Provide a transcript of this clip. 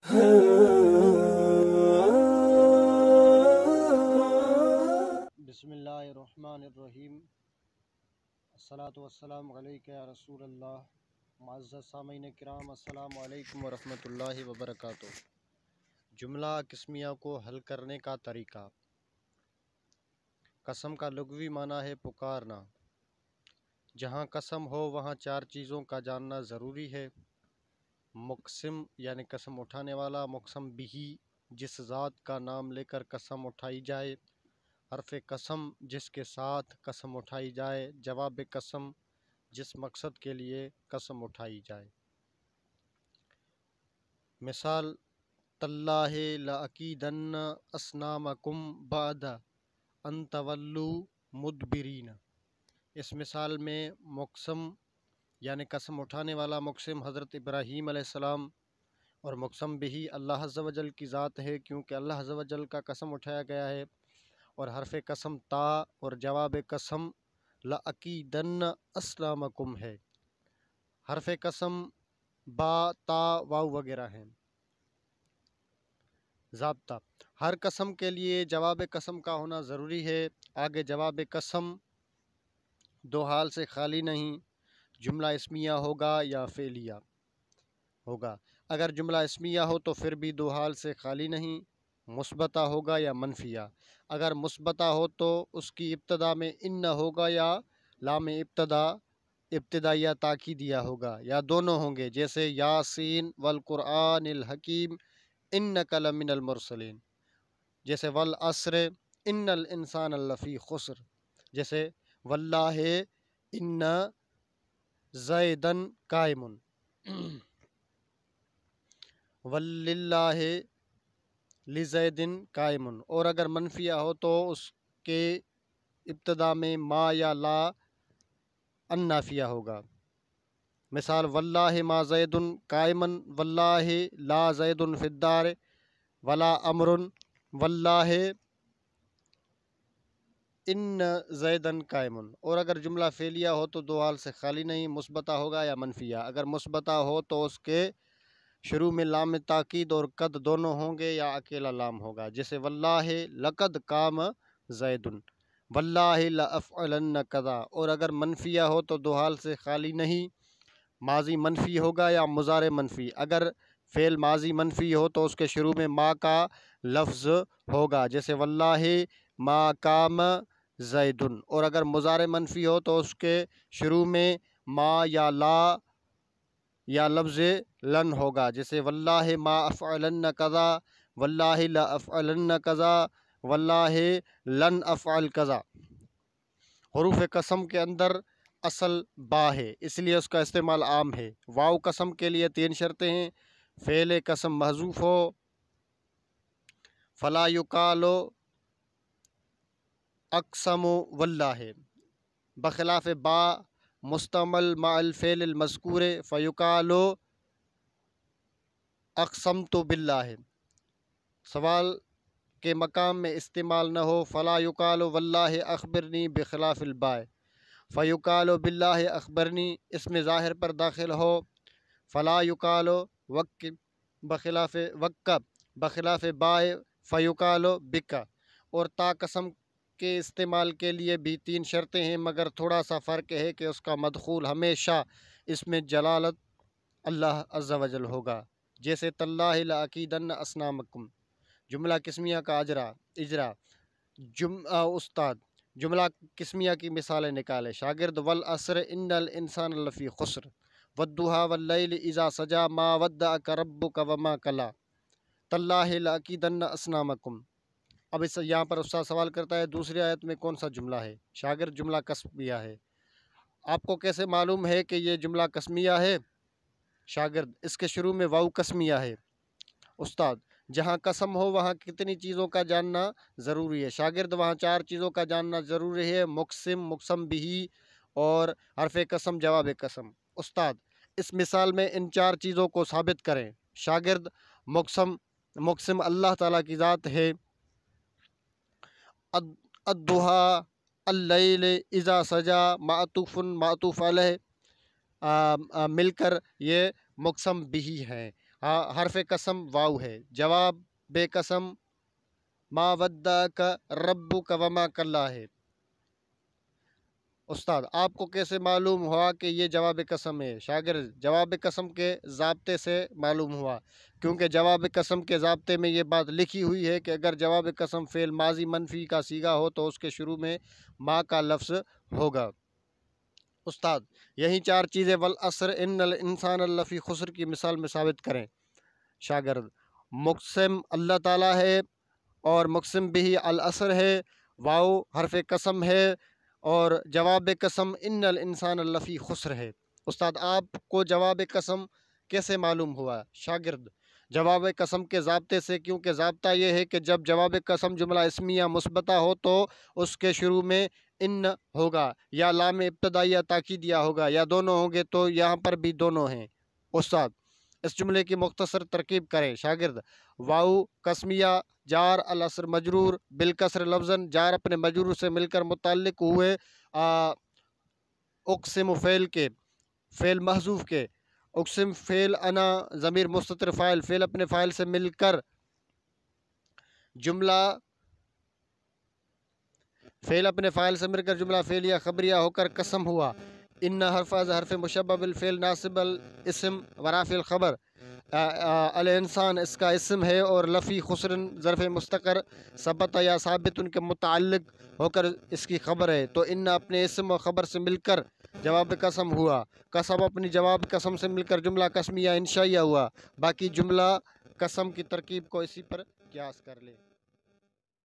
بسم اللہ الرحمن الرحیم۔ الصلاۃ والسلام علیک یا رسول اللہ۔ معزز سامعین کرام، السلام علیکم ورحمۃ اللہ وبرکاتہ۔ جملہ قسمیہ کو حل کرنے کا طریقہ۔ قسم کا لغوی معنی ہے پکارنا۔ جہاں قسم ہو وہاں چار چیزوں کا جاننا ضروری ہے۔ مقسم یعنی قسم اٹھانے والا، مقسم بہی جس ذات کا نام لے کر قسم اٹھائی جائے، حرف قسم جس کے ساتھ قسم اٹھائی جائے، جواب قسم جس مقصد کے لیے قسم اٹھائی جائے۔ مثال: تاللہ لأکیدن اصنامکم بعد ان تولوا مدبرین۔ اس مثال میں مقسم یعنی قسم اٹھانے والا مقسم حضرت ابراہیم علیہ السلام اور مقسم بہی اللہ عز و جل کی ذات ہے، کیونکہ اللہ عز و جل کا قسم اٹھایا گیا ہے، اور حرف قسم تا اور جواب قسم لأکیدن اصنامکم ہے۔ حرف قسم با، تا، واو وغیرہ ہیں۔ ضابطہ: ہر قسم کے لیے جواب قسم کا ہونا ضروری ہے۔ آگے جواب قسم دو حال سے خالی نہیں، جملہ اسمیہ ہوگا یا فعلیہ ہوگا۔ اگر جملہ اسمیہ ہو تو پھر بھی دو حال سے خالی نہیں، مثبتہ ہوگا یا منفیہ۔ اگر مثبتہ ہو تو اس کی ابتدا میں ان ہوگا یا لام ابتدائیہ تاکیدیہ ہوگا، یا دونوں ہوں گے، جیسے یاسین والقرآن الحکیم انک لمن المرسلین، جیسے والعصر ان الانسان لفی خسر، جیسے واللہ ان زیدن قائم، وللہ لزیدن قائم۔ اور اگر منفیہ ہو تو اس کے ابتدا میں ما یا لا النافیہ ہوگا۔ مثال: واللہ ما زید قائما، واللہ لا زید فی الدار، ولا امر، واللہ ان زیدن قائم۔ اور اگر جملہ فعلیہ ہو تو دو حال سے خالی نہیں، مثبتہ ہوگا یا منفیہ۔ اگر مثبتہ ہو تو اس کے شروع میں لام تاکید اور قد دونوں ہوں گے یا اکیلا لام ہوگا، جیسے واللہ لقد قام زید، واللہ لافعلن کذا۔ اور اگر منفیہ ہو تو دو حال سے خالی نہیں، ماضی منفی ہوگا یا مضارع منفی۔ اگر فعل ماضی منفی ہو تو اس کے شروع میں ما کا لفظ ہوگا، جیسے واللہ ما قام زید۔ اور اگر مضارع منفی ہو تو اس کے شروع میں ما یا لا یا لفظ لن ہوگا، جیسے واللہ ما افعلن کذا، واللہ لا افعلن کذا، واللہ لن افعل کذا۔ حروف قسم کے اندر اصل با ہے، اس لیے اس کا استعمال عام ہے۔ واو قسم کے لیے تین شرطیں ہیں: فعل قسم محذوف ہو، فلا یقال اقسم واللہ، بخلاف با مستعمل مع الفعل المذکور فیقال اقسمت باللہ، سوال کے مقام میں استعمال نہ ہو، فلا یقال واللہ اخبرنی، بخلاف الباء فیقال باللہ اخبرنی، اس میں ظاہر پر داخل ہو، فلا یقال وک، بخلاف باء فیقال بک۔ اور تا قسم کے استعمال کے لیے بھی تین شرطیں ہیں، مگر تھوڑا سا فرق ہے کہ اس کا مدخول ہمیشہ اس میں جلالت اللہ عز و جل ہوگا، جیسے تاللہ لأکیدن اصنامکم۔ جملہ قسمیہ کا اجرا۔ استاد جملہ قسمیہ کی مثالیں نکالے۔ شاگرد: والعصر ان الانسان لفی خسر، والضحیٰ واللیل اذا سجی ما ودعک ربک وما قلی، تاللہ لأکیدن اصنامکم۔ اب یہاں پر استاد سوال کرتا ہے دوسری آیت میں کون سا جملہ ہے؟ شاگرد: جملہ قسمیہ ہے۔ آپ کو کیسے معلوم ہے کہ یہ جملہ قسمیہ ہے؟ شاگرد: اس کے شروع میں واو قسمیہ ہے۔ استاد: جہاں قسم ہو وہاں کتنی چیزوں کا جاننا ضروری ہے؟ شاگرد: وہاں چار چیزوں کا جاننا ضروری ہے: مقسم، مقسم بہی اور حرف قسم جواب قسم۔ استاد: اس مثال میں ان چار چیزوں کو ثابت کریں۔ شاگرد: مقسم اللہ تعالیٰ کی ذات ہے، الضحیٰ، اللیل، اذا سجا، معطوف معطوف علیہ مل کر یہ مقسم بہی ہیں۔ حرف قسم واو ہے، جواب بے قسم ما ودعک ربک وما قلی ہے۔ استاد آپ کو کیسے معلوم ہوا کہ یہ جواب قسم ہے؟ شاگرد جواب قسم کے ضابطے سے معلوم ہوا، کیونکہ جواب قسم کے ضابطے میں یہ بات لکھی ہوئی ہے کہ اگر جواب قسم فعل ماضی منفی کا صیغہ ہو تو اس کے شروع میں ما کا لفظ ہوگا۔ استاد یہی چار چیزیں والعصر ان الانسان لفی خسر کی مثال میں ثابت کریں۔ شاگرد مقسم اللہ تعالیٰ ہے اور مقسم بھی العصر ہے، واو حرف قسم ہے اور جواب قسم ان الانسان لفی خسر ہے۔ استاد آپ کو جواب قسم کیسے معلوم ہوا؟ شاگرد جواب قسم کے ضابطے سے، کیونکہ ضابطہ یہ ہے کہ جب جواب قسم جملہ اسمیہ مثبتہ ہو تو اس کے شروع میں ان ہوگا، یا لام ابتدائیہ تاکیدیہ ہوگا، یا دونوں ہوں گے تو یہاں پر بھی دونوں ہیں۔ استاد اس جملے کی مختصر ترکیب کریں۔ شاگرد واو قسمیہ جار العصر مجرور بالکسر لفظاً، جار اپنے مجرور سے مل کر متعلق ہوئے اقسم فعل کے، فعل محذوف کے، اقسم فعل انا ضمیر مستتر فاعل، فعل اپنے فاعل سے مل کر جملہ، فعل اپنے فاعل سے مل کر جملہ فعلیہ خبریہ ہو کر قسم ہوا۔ ان حرف مشبہ بالفعل ناصب الاسم ورافع الخبر، الانسان اس کا اسم ہے اور لفی خسرن ظرف مستقر ثبت یا ثابت ان کے متعلق ہو کر اس کی خبر ہے، تو ان اپنے اسم و خبر سے مل کر جواب قسم ہوا۔ قسم اپنی جواب قسم سے مل کر جملہ قسمیہ انشائیہ ہوا۔ باقی جملہ قسم کی ترکیب کو اسی پر قیاس کر لے۔